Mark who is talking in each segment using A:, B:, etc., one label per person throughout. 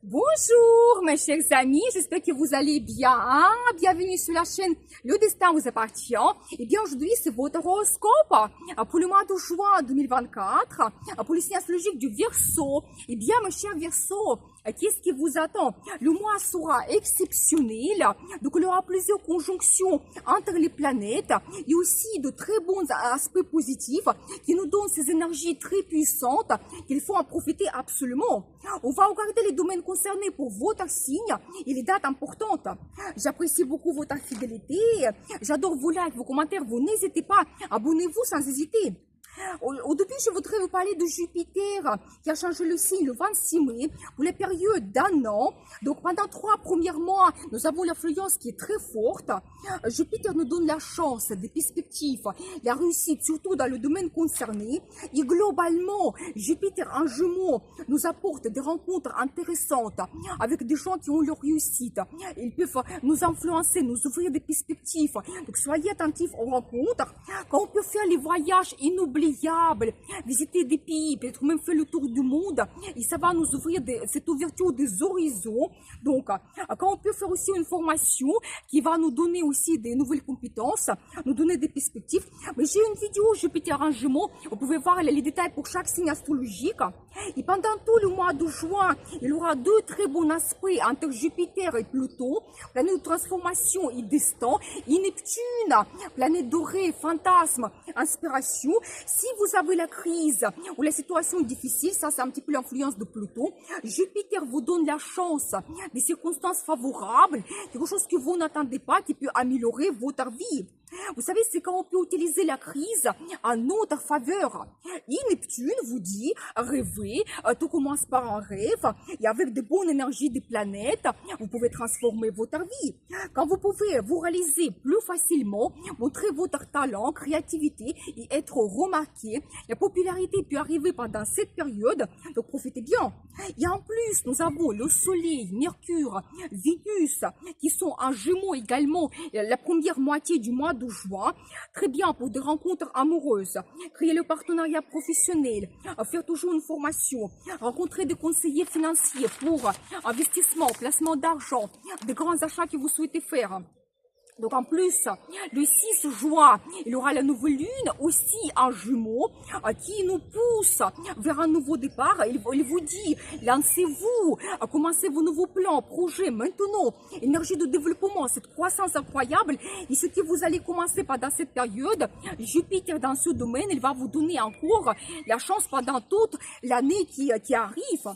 A: Bonjour mes chers amis, j'espère que vous allez bien. Bienvenue sur la chaîne Le Destin vous appartient. Et bien aujourd'hui c'est votre horoscope pour le mois de juin 2024, pour le signe astrologique du Verseau. Et bien mes chers Verseaux, qu'est-ce qui vous attend? Le mois sera exceptionnel, donc il y aura plusieurs conjonctions entre les planètes et aussi de très bons aspects positifs qui nous donnent ces énergies très puissantes qu'il faut en profiter absolument. On va regarder les domaines concernés pour votre signe et les dates importantes. J'apprécie beaucoup votre fidélité, j'adore vos likes, vos commentaires, vous n'hésitez pas, abonnez-vous sans hésiter. Au début, je voudrais vous parler de Jupiter qui a changé le signe le 26 mai pour les périodes d'un an. Donc, pendant 3 premiers mois, nous avons l'influence qui est très forte. Jupiter nous donne la chance, des perspectives, la réussite, surtout dans le domaine concerné. Et globalement, Jupiter en Gémeaux nous apporte des rencontres intéressantes avec des gens qui ont leur réussite. Ils peuvent nous influencer, nous ouvrir des perspectives. Donc, soyez attentifs aux rencontres. Quand on peut faire les voyages inoubliables, visiter des pays, peut-être même faire le tour du monde, et ça va nous ouvrir cette ouverture des horizons. Donc, quand on peut faire aussi une formation qui va nous donner aussi des nouvelles compétences, nous donner des perspectives. Mais j'ai une vidéo Jupiter en Gémeaux, vous pouvez voir les détails pour chaque signe astrologique. Et pendant tout le mois de juin, il y aura 2 très bons aspects entre Jupiter et Pluton, planète de transformation et destin, et Neptune, planète dorée, fantasme, inspiration. Si vous avez la crise ou la situation difficile, ça c'est un petit peu l'influence de Pluton, Jupiter vous donne la chance, des circonstances favorables, quelque chose que vous n'attendez pas qui peut améliorer votre vie. Vous savez, c'est quand on peut utiliser la crise en notre faveur. Et Neptune vous dit, rêvez, tout commence par un rêve, et avec de bonnes énergies des planètes, vous pouvez transformer votre vie. Quand vous pouvez vous réaliser plus facilement, montrer votre talent, créativité et être remarqué, la popularité peut arriver pendant cette période, donc profitez bien. Et en plus, nous avons le Soleil, Mercure, Vénus, qui sont en Gémeaux également, la première moitié du mois de juin, très bien pour des rencontres amoureuses, créer le partenariat professionnel, faire toujours une formation, rencontrer des conseillers financiers pour investissement, placement d'argent, des grands achats que vous souhaitez faire. Donc en plus, le 6 juin, il y aura la nouvelle lune aussi en Gémeaux qui nous pousse vers un nouveau départ. Il vous dit, lancez-vous, commencez vos nouveaux plans, projets maintenant, énergie de développement, cette croissance incroyable. Et ce que vous allez commencer pendant cette période, Jupiter dans ce domaine, il va vous donner encore la chance pendant toute l'année qui arrive.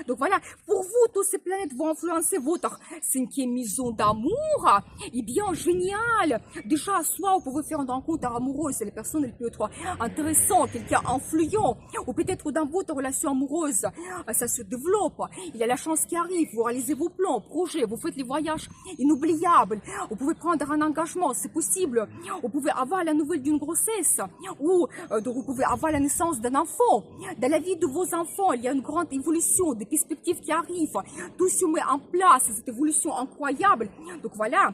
A: Donc voilà, pour vous, toutes ces planètes vont influencer votre 5e maison d'amour. Et bien, génial. Déjà, soit vous pouvez faire une rencontre amoureuse, les personnes elles peuvent être intéressantes, quelqu'un influent, ou peut-être dans votre relation amoureuse, ça se développe. Il y a la chance qui arrive, vous réalisez vos plans, projets, vous faites les voyages inoubliables, vous pouvez prendre un engagement, c'est possible. Vous pouvez avoir la nouvelle d'une grossesse, ou donc vous pouvez avoir la naissance d'un enfant. Dans la vie de vos enfants, il y a une grande évolution, des perspectives qui arrivent, tout se met en place, cette évolution incroyable. Donc voilà,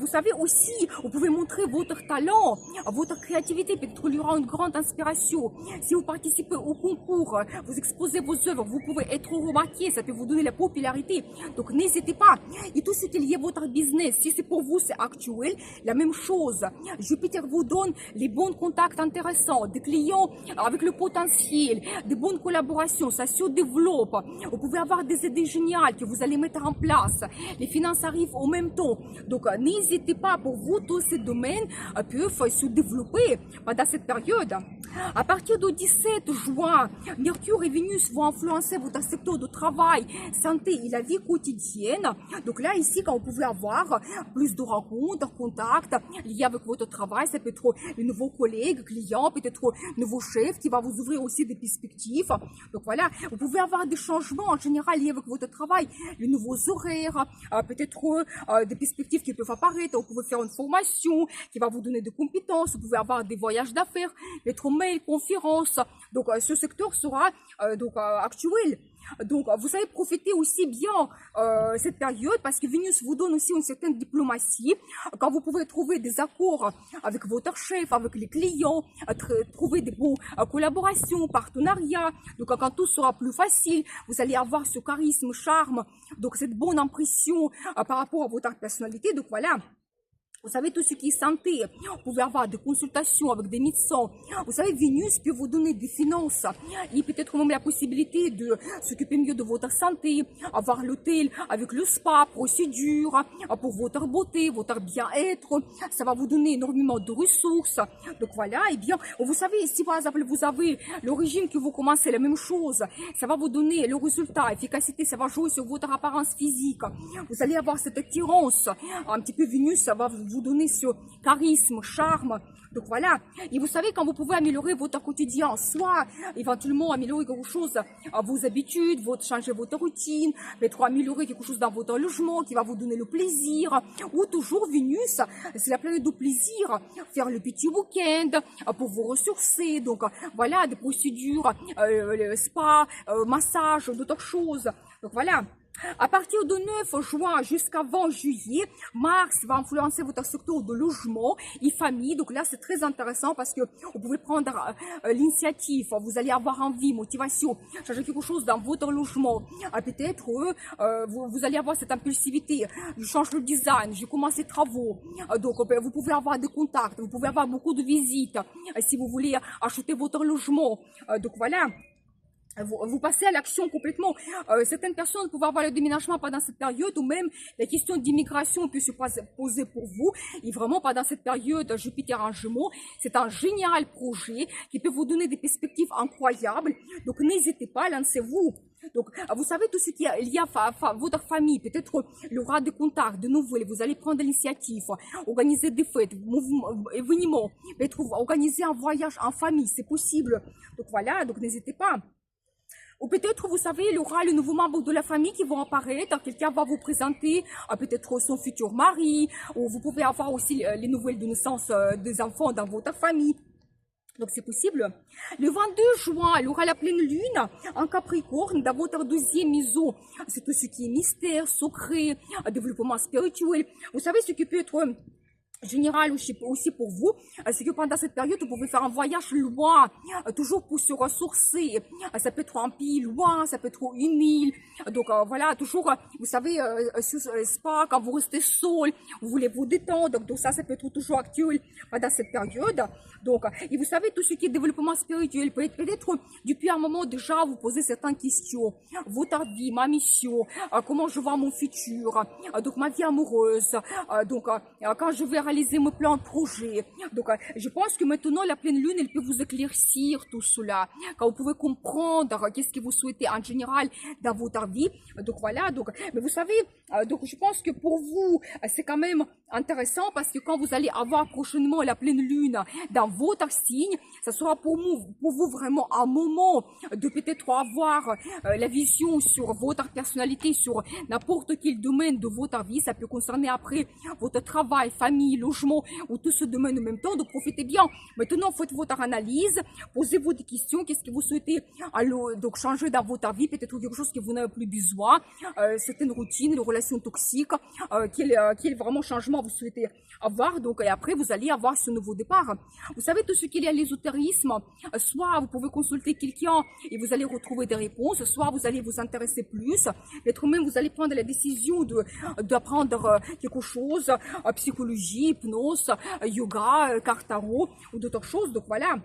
A: vous savez aussi, vous pouvez montrer votre talent, votre créativité, peut-être il y aura une grande inspiration. Si vous participez au concours, vous exposez vos œuvres, vous pouvez être remarqué, ça peut vous donner la popularité. Donc n'hésitez pas. Et tout ce qui est lié à votre business, si c'est pour vous, c'est actuel, la même chose. Jupiter vous donne les bons contacts intéressants, des clients avec le potentiel, des bonnes collaborations, ça se développe. Vous pouvez avoir des idées géniales que vous allez mettre en place. Les finances arrivent en même temps. Donc, n'hésitez pas, pour vous, tous ces domaines peuvent se développer pendant cette période. À partir du 17 juin, Mercure et Vénus vont influencer votre secteur de travail, santé et la vie quotidienne. Donc là, ici, quand vous pouvez avoir plus de rencontres, contacts liés avec votre travail, ça peut être les nouveaux collègues, clients, peut-être nouveaux chefs qui va vous ouvrir aussi des perspectives. Donc voilà, vous pouvez avoir des changements en général liés avec votre travail, les nouveaux horaires, peut-être des perspectives qui peuvent apparaître. Vous pouvez faire une formation qui va vous donner des compétences, vous pouvez avoir des voyages d'affaires, être mail, conférences. Donc ce secteur sera actuel. Donc, vous savez profiter aussi bien cette période parce que Vénus vous donne aussi une certaine diplomatie. Quand vous pouvez trouver des accords avec votre chef, avec les clients, trouver des bonnes collaborations, partenariats. Donc, quand tout sera plus facile, vous allez avoir ce charisme, charme, donc cette bonne impression par rapport à votre personnalité. Donc, voilà. Vous savez, tout ce qui est santé, vous pouvez avoir des consultations avec des médecins. Vous savez, Vénus peut vous donner des finances et peut-être même la possibilité de s'occuper mieux de votre santé, avoir l'hôtel avec le spa, procédure pour votre beauté, votre bien-être. Ça va vous donner énormément de ressources. Donc voilà, et bien, vous savez, si par exemple vous avez le régime que vous commencez la même chose, ça va vous donner le résultat, efficacité, ça va jouer sur votre apparence physique. Vous allez avoir cette attirance, un petit peu Vénus, ça va vous donner ce charisme, charme. Donc voilà. Et vous savez, quand vous pouvez améliorer votre quotidien, soit éventuellement améliorer quelque chose à vos habitudes, changer votre routine, peut-être améliorer quelque chose dans votre logement qui va vous donner le plaisir, ou toujours Vénus, c'est la planète du plaisir, faire le petit week-end pour vous ressourcer. Donc voilà, des procédures, le spa, massage, d'autres choses. Donc voilà. À partir du 9 juin jusqu'à 20 juillet, Mars va influencer votre secteur de logement et famille. Donc là, c'est très intéressant parce que vous pouvez prendre l'initiative. Vous allez avoir envie, motivation, changer quelque chose dans votre logement. Peut-être vous allez avoir cette impulsivité. Je change le design, je commence les travaux. Donc vous pouvez avoir des contacts, vous pouvez avoir beaucoup de visites si vous voulez acheter votre logement. Donc voilà. Vous passez à l'action complètement. Certaines personnes peuvent avoir le déménagement pendant cette période ou même la question d'immigration peut se poser pour vous. Et vraiment, pendant cette période, Jupiter en Gémeaux, c'est un génial projet qui peut vous donner des perspectives incroyables. Donc, n'hésitez pas, lancez-vous. Donc, vous savez, tout ce qui est lié à votre famille, peut-être il y aura des contacts, de nouvelles, vous allez prendre l'initiative, organiser des fêtes, événements, peut-être organiser un voyage en famille, c'est possible. Donc, voilà, donc n'hésitez pas. Ou peut-être, vous savez, il y aura le nouveau membre de la famille qui vont apparaître, quelqu'un va vous présenter peut-être son futur mari, ou vous pouvez avoir aussi les nouvelles de naissance des enfants dans votre famille. Donc, c'est possible. Le 22 juin, il y aura la pleine lune en Capricorne dans votre deuxième maison. C'est tout ce qui est mystère, secret, développement spirituel. Vous savez, ce qui peut être général aussi pour vous, c'est que pendant cette période, vous pouvez faire un voyage loin, toujours pour se ressourcer. Ça peut être un pays loin, ça peut être une île. Donc voilà, toujours, vous savez, sur spa, quand vous restez seul, vous voulez vous détendre. Donc ça peut être toujours actuel pendant cette période. Donc, et vous savez, tout ce qui est développement spirituel peut être peut-être depuis un moment déjà, vous posez certaines questions. Votre vie, ma mission, comment je vois mon futur, donc ma vie amoureuse, donc quand je vais réaliser mon plan de projet. Donc, je pense que maintenant, la pleine lune, elle peut vous éclaircir tout cela. Quand vous pouvez comprendre qu'est-ce que vous souhaitez en général dans votre vie. Donc, voilà. Donc, mais vous savez, donc, je pense que pour vous, c'est quand même intéressant parce que quand vous allez avoir prochainement la pleine lune dans votre signe, ça sera pour vous vraiment un moment de peut-être avoir la vision sur votre personnalité, sur n'importe quel domaine de votre vie. Ça peut concerner après votre travail, famille, logement ou tout ce domaine en même temps. Donc profitez bien. Maintenant, faites votre analyse, posez-vous des questions. Qu'est-ce que vous souhaitez donc changer dans votre vie? Peut-être quelque chose que vous n'avez plus besoin, certaines routines, une relation toxique, quel vraiment changement vous souhaitez avoir. Donc et après, vous allez avoir ce nouveau départ. Vous savez, tout ce qu'il y a à l'ésotérisme, soit vous pouvez consulter quelqu'un et vous allez retrouver des réponses, soit vous allez vous intéresser plus, peut-être même vous allez prendre la décision d'apprendre quelque chose, psychologie, hypnose, yoga, carte tarot ou d'autres choses. Donc voilà.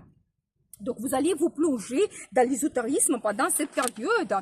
A: Donc, vous allez vous plonger dans l'ésotérisme pendant cette période.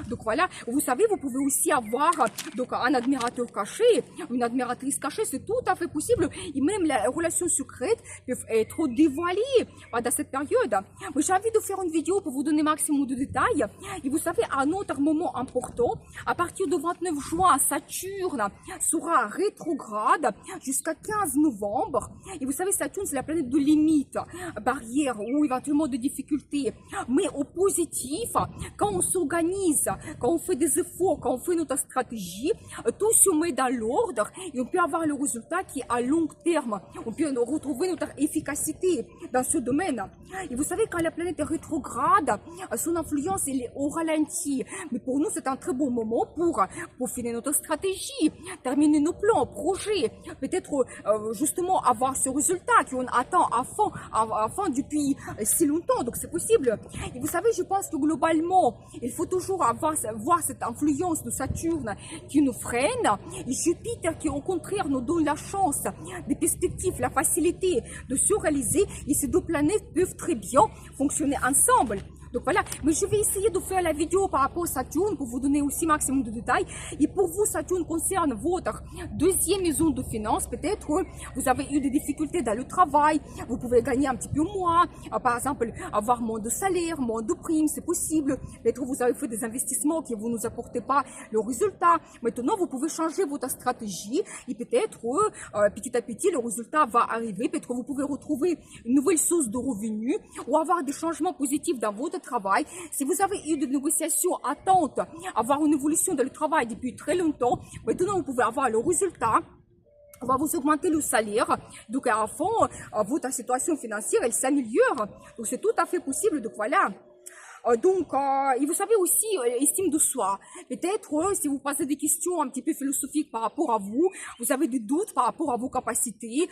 A: Donc, voilà. Vous savez, vous pouvez aussi avoir donc un admirateur caché, une admiratrice cachée. C'est tout à fait possible. Et même les relations secrètes peuvent être dévoilées pendant cette période. Mais j'ai envie de faire une vidéo pour vous donner maximum de détails. Et vous savez, un autre moment important, à partir du 29 juin, Saturne sera rétrograde jusqu'à 15 novembre. Et vous savez, Saturne, c'est la planète de limite, barrière, ou éventuellement de difficultés. Mais au positif, quand on s'organise, quand on fait des efforts, quand on fait notre stratégie, tout se met dans l'ordre et on peut avoir le résultat qui est à long terme. On peut retrouver notre efficacité dans ce domaine. Et vous savez, quand la planète est rétrograde, son influence elle est au ralenti. Mais pour nous, c'est un très bon moment pour finir notre stratégie, terminer nos plans, projets, peut-être justement avoir ce résultat qu'on attend à fond depuis si longtemps. Donc c'est possible. Et vous savez, je pense que globalement, il faut toujours voir cette influence de Saturne qui nous freine et Jupiter qui au contraire nous donne la chance, des perspectives, la facilité de se réaliser. Et ces deux planètes peuvent très bien fonctionner ensemble. Donc voilà, mais je vais essayer de faire la vidéo par rapport à Saturne pour vous donner aussi maximum de détails. Et pour vous, Saturne concerne votre deuxième maison de finances. Peut-être vous avez eu des difficultés dans le travail, vous pouvez gagner un petit peu moins, par exemple avoir moins de salaire, moins de primes, c'est possible. Peut-être vous avez fait des investissements qui vous nous apportez pas le résultat. Maintenant, vous pouvez changer votre stratégie et peut-être petit à petit le résultat va arriver. Peut-être que vous pouvez retrouver une nouvelle source de revenus ou avoir des changements positifs dans votre travail. Si vous avez eu des négociations attentes, avoir une évolution dans le travail depuis très longtemps, maintenant vous pouvez avoir le résultat. On va vous augmenter le salaire. Donc à fond, votre situation financière, elle s'améliore. Donc c'est tout à fait possible. Donc voilà. Et vous savez aussi, estime de soi. Peut-être, si vous posez des questions un petit peu philosophiques par rapport à vous, vous avez des doutes par rapport à vos capacités,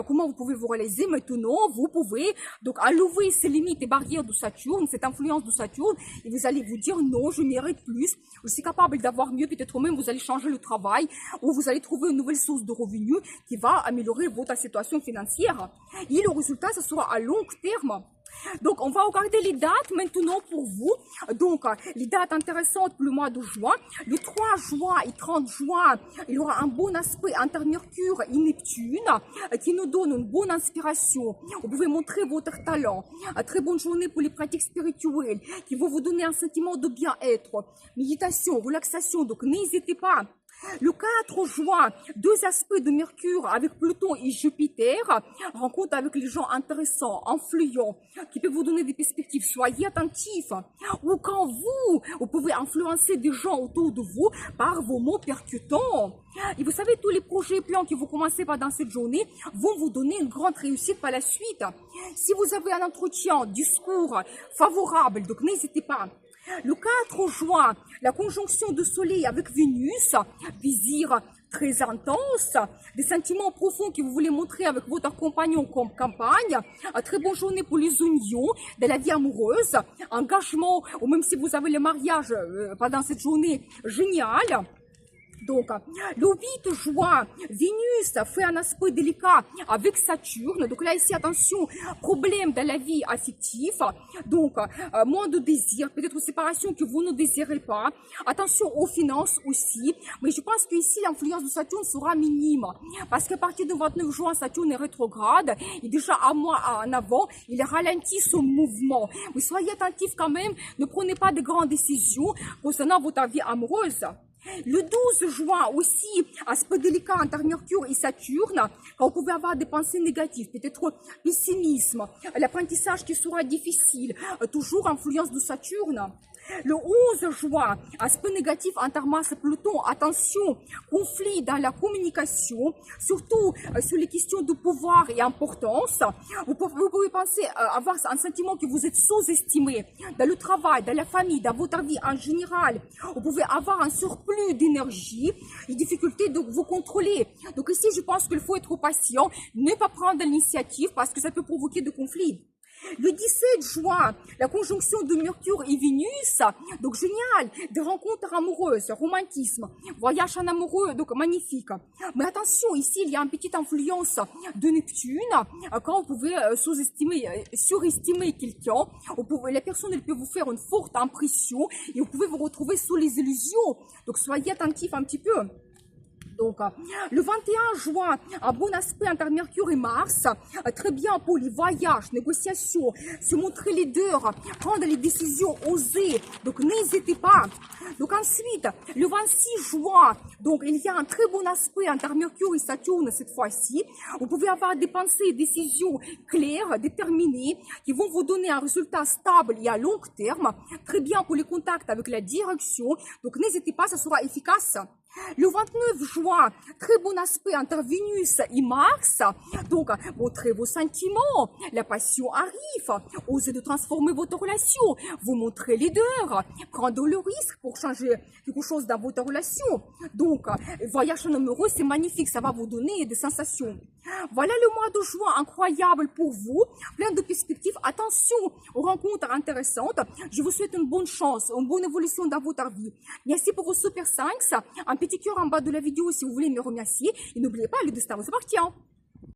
A: comment vous pouvez vous réaliser maintenant, vous pouvez donc enlever ces limites et barrières de Saturne, cette influence de Saturne, et vous allez vous dire non, je mérite plus, je suis capable d'avoir mieux, peut-être même vous allez changer le travail, ou vous allez trouver une nouvelle source de revenus qui va améliorer votre situation financière. Et le résultat, ce sera à long terme. Donc, on va regarder les dates maintenant pour vous. Donc, les dates intéressantes pour le mois de juin. Le 3 juin et 30 juin, il y aura un bon aspect entre Mercure et Neptune qui nous donne une bonne inspiration. Vous pouvez montrer votre talent. Très bonne journée pour les pratiques spirituelles qui vont vous donner un sentiment de bien-être. Méditation, relaxation, donc n'hésitez pas. Le 4 juin, deux aspects de Mercure avec Pluton et Jupiter, rencontre avec les gens intéressants, influents, qui peuvent vous donner des perspectives. Soyez attentifs. Ou quand vous pouvez influencer des gens autour de vous par vos mots percutants. Et vous savez, tous les projets et plans que vous commencez pendant cette journée vont vous donner une grande réussite par la suite. Si vous avez un entretien, discours favorable, donc n'hésitez pas. Le 4 juin, la conjonction de Soleil avec Vénus, désir très intense, des sentiments profonds que vous voulez montrer avec votre compagnon comme campagne, une très bonne journée pour les unions de la vie amoureuse, engagement, ou même si vous avez le mariage pendant cette journée, génial. Donc, le 8 juin, Vénus fait un aspect délicat avec Saturne. Donc là, ici, attention, problème dans la vie affective. Donc, moins de désir, peut-être séparation que vous ne désirez pas. Attention aux finances aussi. Mais je pense qu'ici, l'influence de Saturne sera minime. Parce qu'à partir du 29 juin, Saturne est rétrograde. Et déjà, un mois en avant, il ralentit son mouvement. Mais soyez attentifs quand même. Ne prenez pas de grandes décisions concernant votre vie amoureuse. Le 12 juin aussi, aspect délicat entre Mercure et Saturne, quand vous pouvez avoir des pensées négatives, peut-être pessimisme, l'apprentissage qui sera difficile, toujours influence de Saturne. Le 11 juin, aspect négatif entre Mars et Pluton, attention, conflit dans la communication, surtout sur les questions de pouvoir et importance. Vous pouvez penser avoir un sentiment que vous êtes sous-estimé dans le travail, dans la famille, dans votre vie en général. Vous pouvez avoir un surplus d'énergie et difficulté de vous contrôler. Donc ici, je pense qu'il faut être patient, ne pas prendre l'initiative parce que ça peut provoquer des conflits. Le 17 juin, la conjonction de Mercure et Vénus, donc génial, des rencontres amoureuses, romantisme, voyage en amoureux, donc magnifique. Mais attention, ici, il y a une petite influence de Neptune, quand vous pouvez sous-estimer, surestimer quelqu'un, la personne, elle peut vous faire une forte impression et vous pouvez vous retrouver sous les illusions. Donc, soyez attentifs un petit peu. Donc, le 21 juin, un bon aspect entre Mercure et Mars, très bien pour les voyages, négociations, se montrer leader, prendre les décisions osées. Donc, n'hésitez pas. Donc, ensuite, le 26 juin, donc, il y a un très bon aspect entre Mercure et Saturne cette fois-ci. Vous pouvez avoir des pensées et décisions claires, déterminées, qui vont vous donner un résultat stable et à long terme. Très bien pour les contacts avec la direction. Donc, n'hésitez pas, ça sera efficace. Le 29 juin, très bon aspect entre Vénus et Mars. Donc, montrez vos sentiments. La passion arrive. Osez de transformer votre relation. Vous montrez leader. Prendre le risque pour changer quelque chose dans votre relation. Donc, voyage en amoureux, c'est magnifique. Ça va vous donner des sensations. Voilà le mois de juin incroyable pour vous. Plein de perspectives. Attention aux rencontres intéressantes. Je vous souhaite une bonne chance, une bonne évolution dans votre vie. Merci pour vos super 5. Un petit cœur en bas de la vidéo si vous voulez me remercier. Et n'oubliez pas, le destin vous appartient.